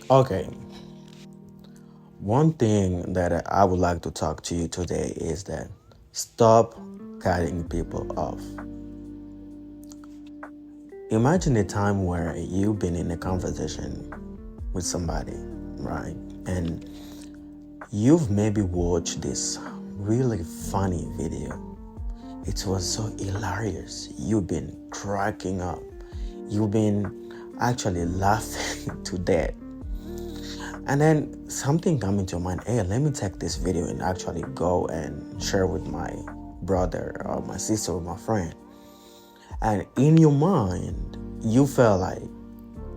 Okay, one thing that I would like to talk to you today is that stop cutting people off. Imagine a time where you've been in a conversation with somebody, right? And you've maybe watched this really funny video. It was so hilarious. You've been cracking up. You've been actually laughing to death. And then something come into your mind, hey, let me take this video and actually go and share with my brother or my sister or my friend. And in your mind, you feel like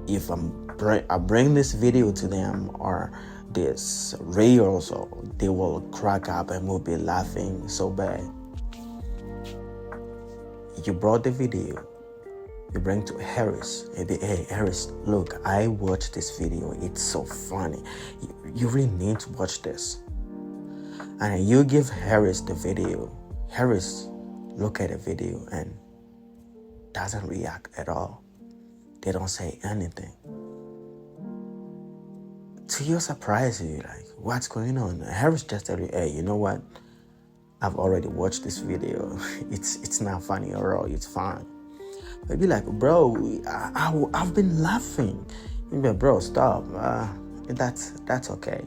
if I bring this video to them or this reels, or they will crack up and will be laughing so bad. You brought the video, you bring to Harris, maybe, hey Harris, look, I watched this video, it's so funny, you really need to watch this. And you give Harris the video. Harris look at the video and doesn't react at all. They don't say anything. To your surprise, you're like, what's going on? Harris just tell you, hey, you know what, I've already watched this video. It's not funny at all. It's fine. I'd be like, bro, I've been laughing. You'd be like, bro, stop. That's okay.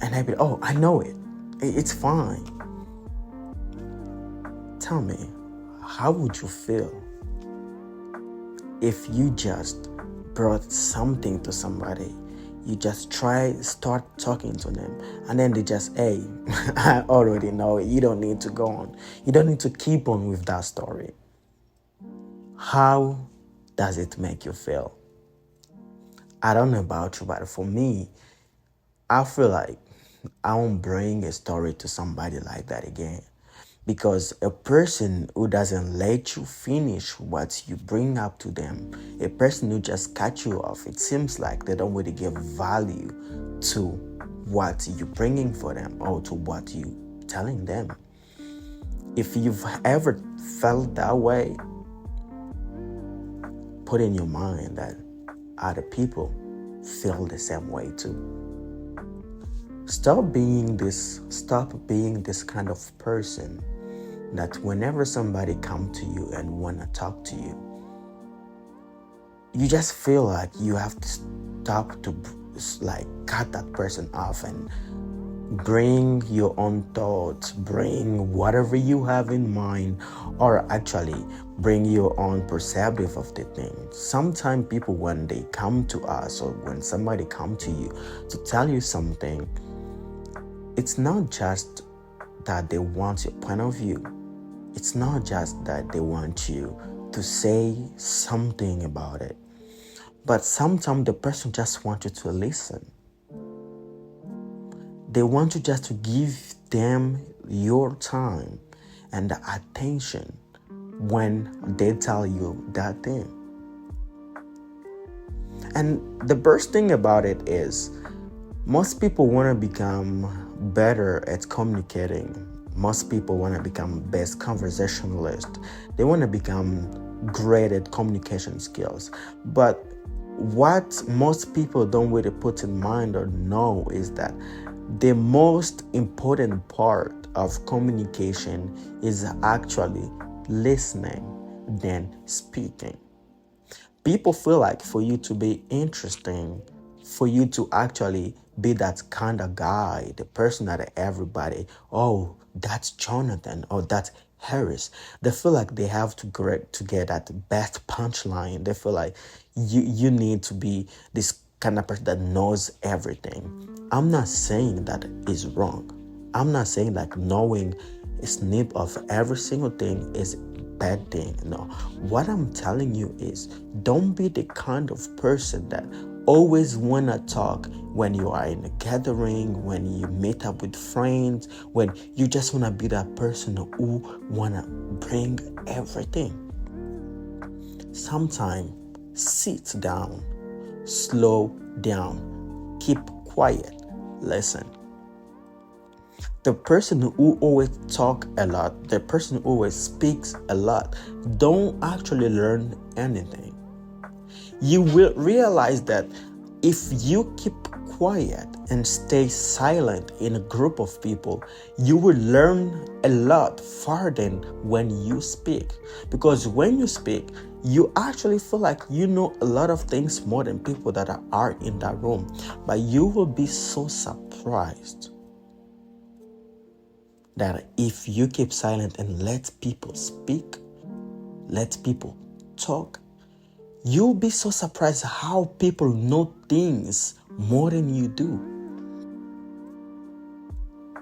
And I'd be, oh, I know it. It's fine. Tell me, how would you feel if you just brought something to somebody? You just start talking to them, and then they just, hey, I already know it. You don't need to go on. You don't need to keep on with that story. How does it make you feel? I don't know about you, but for me, I feel like I won't bring a story to somebody like that again. Because a person who doesn't let you finish what you bring up to them, a person who just cut you off, it seems like they don't really give value to what you're bringing for them or to what you're telling them. If you've ever felt that way, put in your mind that other people feel the same way too. Stop being this kind of person that whenever somebody come to you and want to talk to you, you just feel like you have to stop to like cut that person off and bring your own thoughts, bring whatever you have in mind, or actually bring your own perspective of the thing. Sometimes people, when they come to us or when somebody come to you to tell you something, it's not just that they want your point of view. It's not just that they want you to say something about it. But sometimes the person just wants you to listen. They want you just to give them your time and the attention when they tell you that thing. And the worst thing about it is, most people want to become better at communicating. Most people want to become best conversationalist. They want to become great at communication skills. But what most people don't really put in mind or know is that the most important part of communication is actually listening than speaking. People feel like for you to be interesting, for you to actually be that kind of guy, the person that everybody, oh, that's Jonathan, or that's Harris. They feel like they have to get that best punchline. They feel like you need to be this kind of person that knows everything. I'm not saying that is wrong. I'm not saying like knowing a snip of every single thing is bad thing. No. What I'm telling you is, don't be the kind of person that always want to talk when you are in a gathering, when you meet up with friends, when you just want to be that person who want to bring everything. Sometimes sit down, slow down, keep quiet, listen. The person who always talk a lot, the person who always speaks a lot, don't actually learn anything. You will realize that if you keep quiet and stay silent in a group of people, you will learn a lot far than when you speak. Because when you speak, you actually feel like you know a lot of things more than people that are in that room. But you will be so surprised that if you keep silent and let people speak, let people talk, you'll be so surprised how people know things more than you do.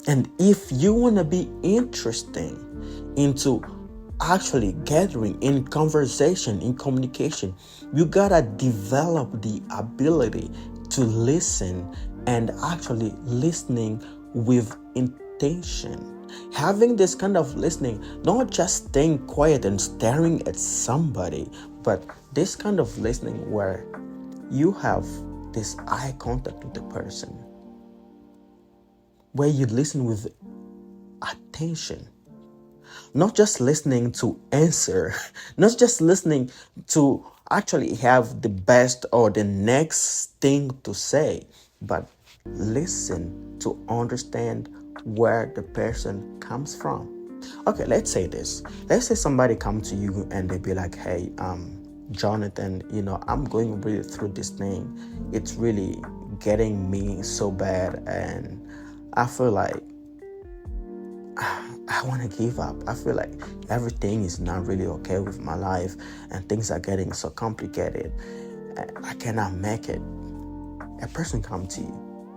And if you want to be interesting into actually gathering in conversation, in communication, you gotta develop the ability to listen and actually listening with intention. Having this kind of listening, not just staying quiet and staring at somebody, but this kind of listening where you have this eye contact with the person, where you listen with attention, not just listening to answer, not just listening to actually have the best or the next thing to say, but listen to understand where the person comes from. Okay, let's say this. Let's say somebody come to you and they be like, hey, Jonathan, I'm going really through this thing. It's really getting me so bad, and I feel like I want to give up. I feel like everything is not really okay with my life, and things are getting so complicated. I cannot make it. A person come to you.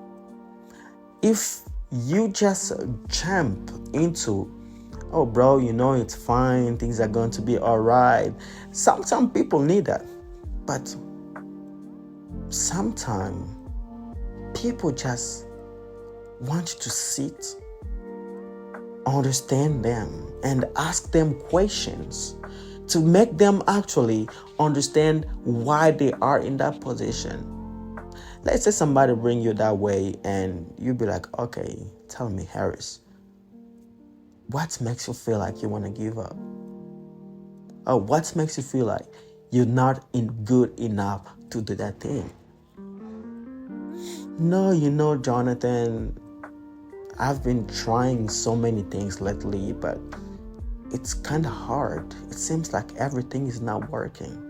If you just jump into, oh bro, it's fine, things are going to be all right. Some people need that. But sometimes people just want to sit, understand them, and ask them questions to make them actually understand why they are in that position. Let's say somebody bring you that way and you be like, okay, tell me, Harris, what makes you feel like you want to give up? Or what makes you feel like you're not good enough to do that thing? No, Jonathan, I've been trying so many things lately, but it's kind of hard. It seems like everything is not working.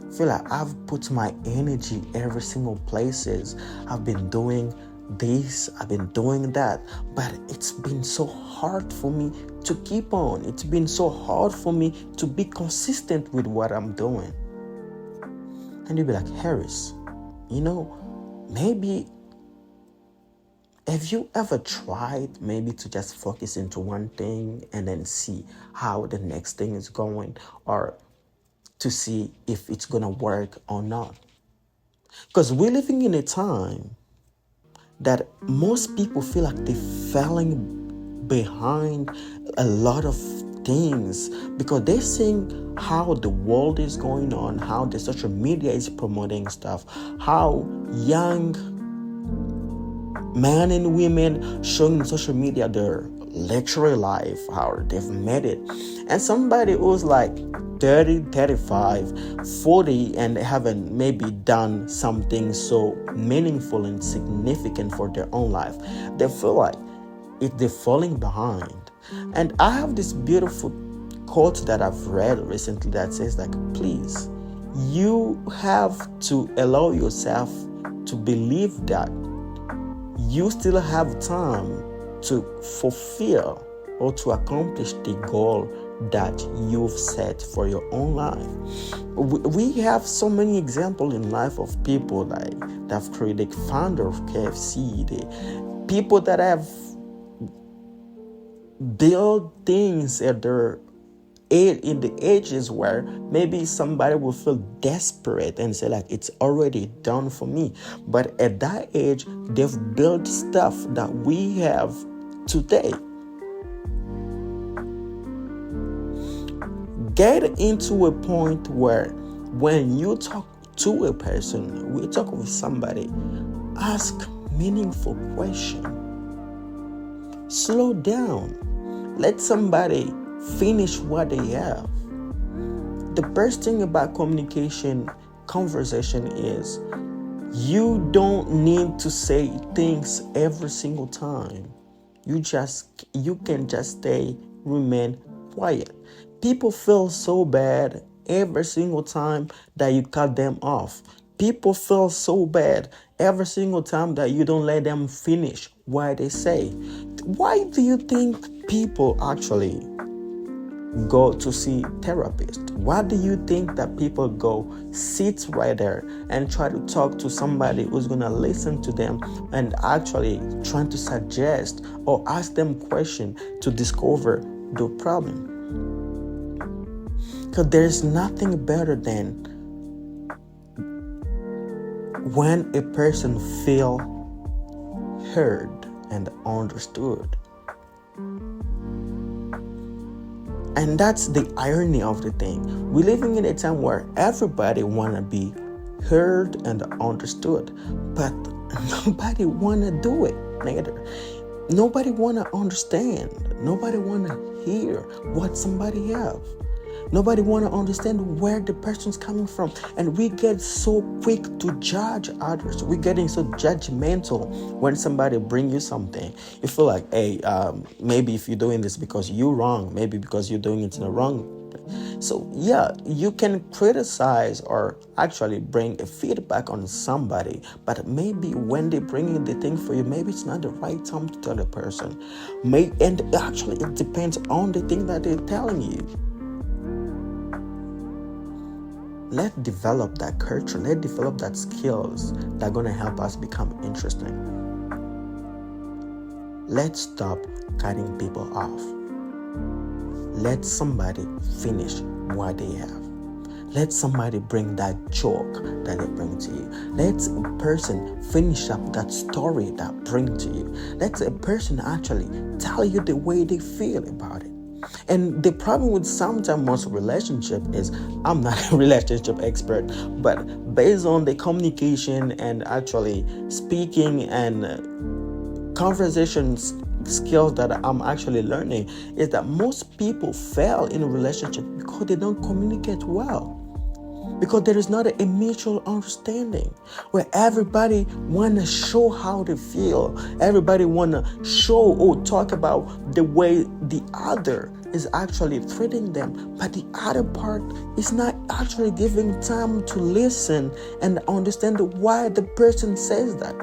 I feel like I've put my energy every single places. I've been doing this, I've been doing that, but it's been so hard for me to keep on. It's been so hard for me to be consistent with what I'm doing. And you'll be like, Harris, maybe have you ever tried maybe to just focus into one thing and then see how the next thing is going, or to see if it's going to work or not? Because we're living in a time that most people feel like they're falling behind a lot of things because they're seeing how the world is going on, how the social media is promoting stuff, how young men and women showing on social media their luxury life, how they've made it. And somebody who's like 30, 35, 40 and haven't maybe done something so meaningful and significant for their own life, they feel like they're falling behind. And I have this beautiful quote that I've read recently that says like, please, you have to allow yourself to believe that you still have time to fulfill or to accomplish the goal that you've set for your own life. We have so many examples in life of people that have created founder of KFC, the people that have built things at their age, in the ages where maybe somebody will feel desperate and say like, it's already done for me. But at that age, they've built stuff that we have today. Get into a point where when you talk to a person, we talk with somebody, ask meaningful questions. Slow down. Let somebody finish what they have. The best thing about conversation is You don't need to say things every single time. You can just remain quiet. People feel so bad every single time that you cut them off. People feel so bad every single time that you don't let them finish what they say. Why do you think people actually go to see therapist? Why do you think that people go sit right there and try to talk to somebody who's gonna listen to them and actually trying to suggest or ask them question to discover the problem? Because there's nothing better than when a person feel heard and understood. And that's the irony of the thing. We're living in a time where everybody want to be heard and understood, but nobody want to do it neither. Nobody want to understand. Nobody want to hear what somebody have. Nobody want to understand where the person's coming from. And we get so quick to judge others. We're getting so judgmental when somebody bring you something. You feel like, hey, maybe if you're doing this because you're wrong, maybe because you're doing it in the wrong. So yeah, you can criticize or actually bring a feedback on somebody, but maybe when they bring in the thing for you, maybe it's not the right time to tell the person. And actually it depends on the thing that they're telling you. Let's develop that culture. Let's develop that skills that are going to help us become interesting. Let's stop cutting people off. Let somebody finish what they have. Let somebody bring that joke that they bring to you. Let a person finish up that story that bring to you. Let a person actually tell you the way they feel about it. And the problem with sometimes most relationship is, I'm not a relationship expert, but based on the communication and actually speaking and conversations skills that I'm actually learning, is that most people fail in a relationship because they don't communicate well. Because there is not a mutual understanding where everybody want to show how they feel. Everybody want to show or talk about the way the other is actually treating them. But the other part is not actually giving time to listen and understand why the person says that.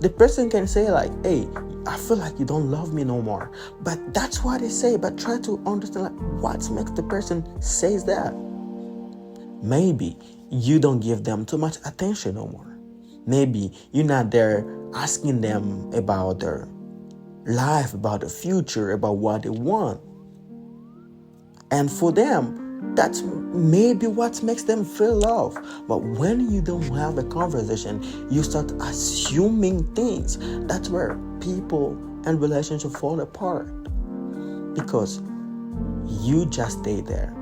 The person can say like, hey, I feel like you don't love me no more. But that's what they say. But try to understand like what makes the person says that. Maybe you don't give them too much attention no more. Maybe you're not there asking them about their life, about the future, about what they want. And for them, that's maybe what makes them feel love. But when you don't have a conversation, you start assuming things. That's where people and relationships fall apart. Because you just stay there.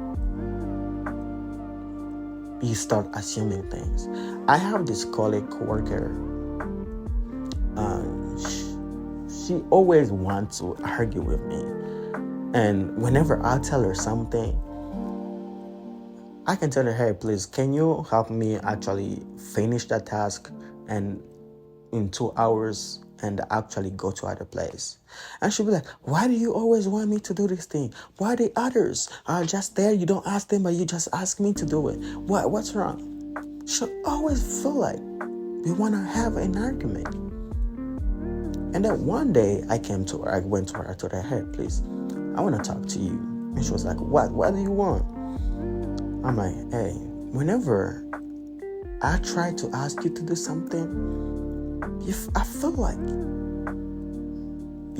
You start assuming things. I have this coworker. She always wants to argue with me. And whenever I tell her something, I can tell her, hey, please, can you help me actually finish that task and in 2 hours and actually go to other place? And she'll be like, why do you always want me to do this thing? Why the others are just there? You don't ask them, but you just ask me to do it. What's wrong? She'll always feel like we want to have an argument. And then one day I went to her, I told her, hey, please, I want to talk to you. And she was like, what do you want? I'm like, hey, whenever I try to ask you to do something, I feel like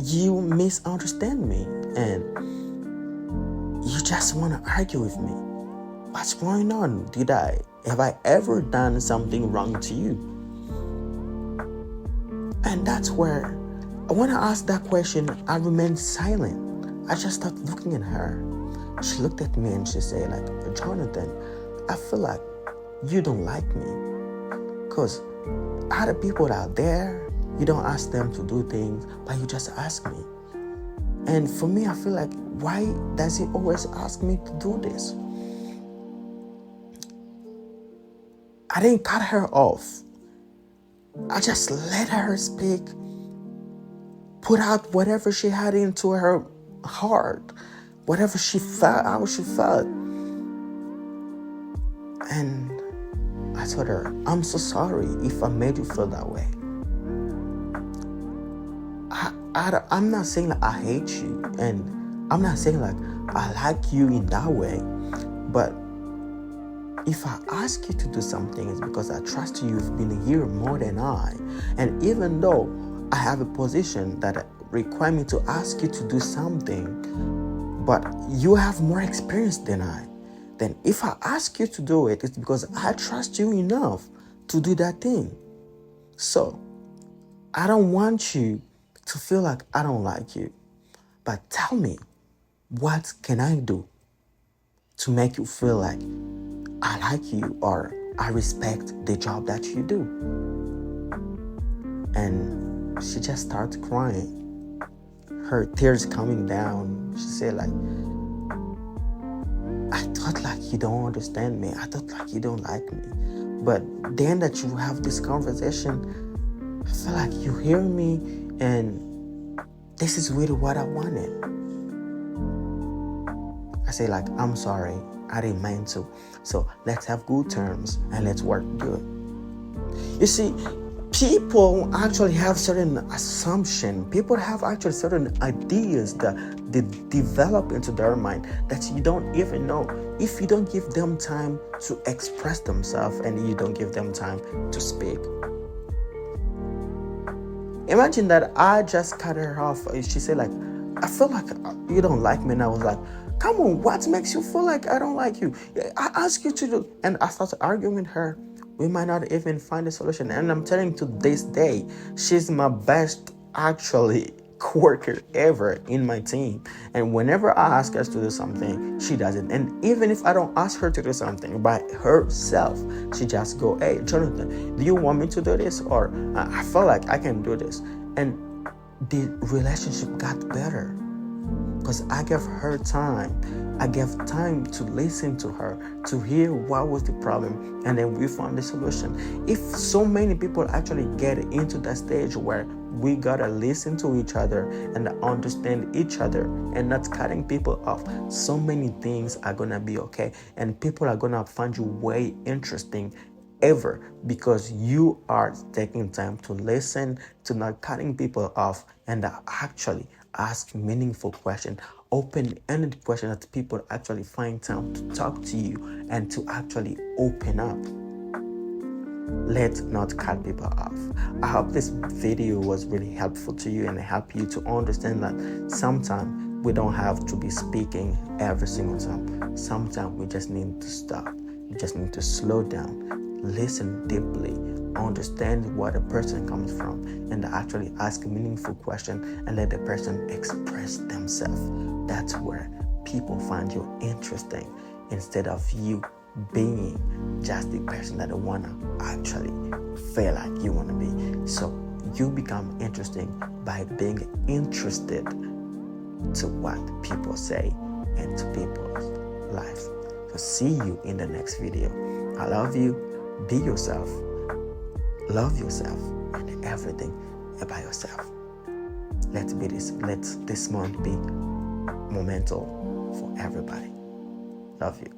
you misunderstand me and you just want to argue with me. What's going on? Have I ever done something wrong to you? And that's where, when I asked that question, I remained silent. I just started looking at her. She looked at me and she said, like, Jonathan, I feel like you don't like me. Because other people out there, you don't ask them to do things, but you just ask me. And for me, I feel like, why does he always ask me to do this? I didn't cut her off. I just let her speak, put out whatever she had into her heart, whatever she felt, how she felt. And I told her, I'm so sorry if I made you feel that way. I'm not saying that I hate you, and I'm not saying like I like you in that way, but if I ask you to do something, it's because I trust you. You've been here more than I. And even though I have a position that requires me to ask you to do something, but you have more experience than I, then if I ask you to do it, it's because I trust you enough to do that thing. So I don't want you to feel like I don't like you. But tell me, what can I do to make you feel like I like you or I respect the job that you do? And she just started crying, her tears coming down. She said like, I thought like you don't understand me. I thought like you don't like me. But then that you have this conversation, I feel like you hear me and this is really what I wanted. I say like, I'm sorry, I didn't mean to. So let's have good terms and let's work good. You see, people actually have certain assumptions. People have actually certain ideas that they develop into their mind that you don't even know if you don't give them time to express themselves and you don't give them time to speak. Imagine that I just cut her off. She said like, I feel like you don't like me. And I was like, come on, what makes you feel like I don't like you? I ask you to do. And I started arguing with her. We might not even find a solution. And I'm telling you, to this day, she's my best actually coworker ever in my team. And whenever I ask her to do something, she does it. And even if I don't ask her to do something by herself, she just go, hey, Jonathan, do you want me to do this? Or I feel like I can do this. And the relationship got better because I gave her time. I gave time to listen to her, to hear what was the problem, and then we found the solution. If so many people actually get into that stage where we gotta listen to each other and understand each other and not cutting people off, so many things are gonna be okay, and people are gonna find you way interesting ever because you are taking time to listen, to not cutting people off, and actually ask meaningful questions, open-ended questions that people actually find time to talk to you and to actually open up. Let's not cut people off. I hope this video was really helpful to you and help you to understand that sometimes we don't have to be speaking every single time. Sometimes we just need to stop. We just need to slow down, listen deeply, understand where the person comes from, and actually ask a meaningful question and let the person express themselves. That's where people find you interesting instead of you being just the person that they want to actually feel like you want to be. So you become interesting by being interested to what people say and to people's life. So see you in the next video. I love you. Be yourself. Love yourself and everything about yourself. Let this month be momental for everybody. Love you.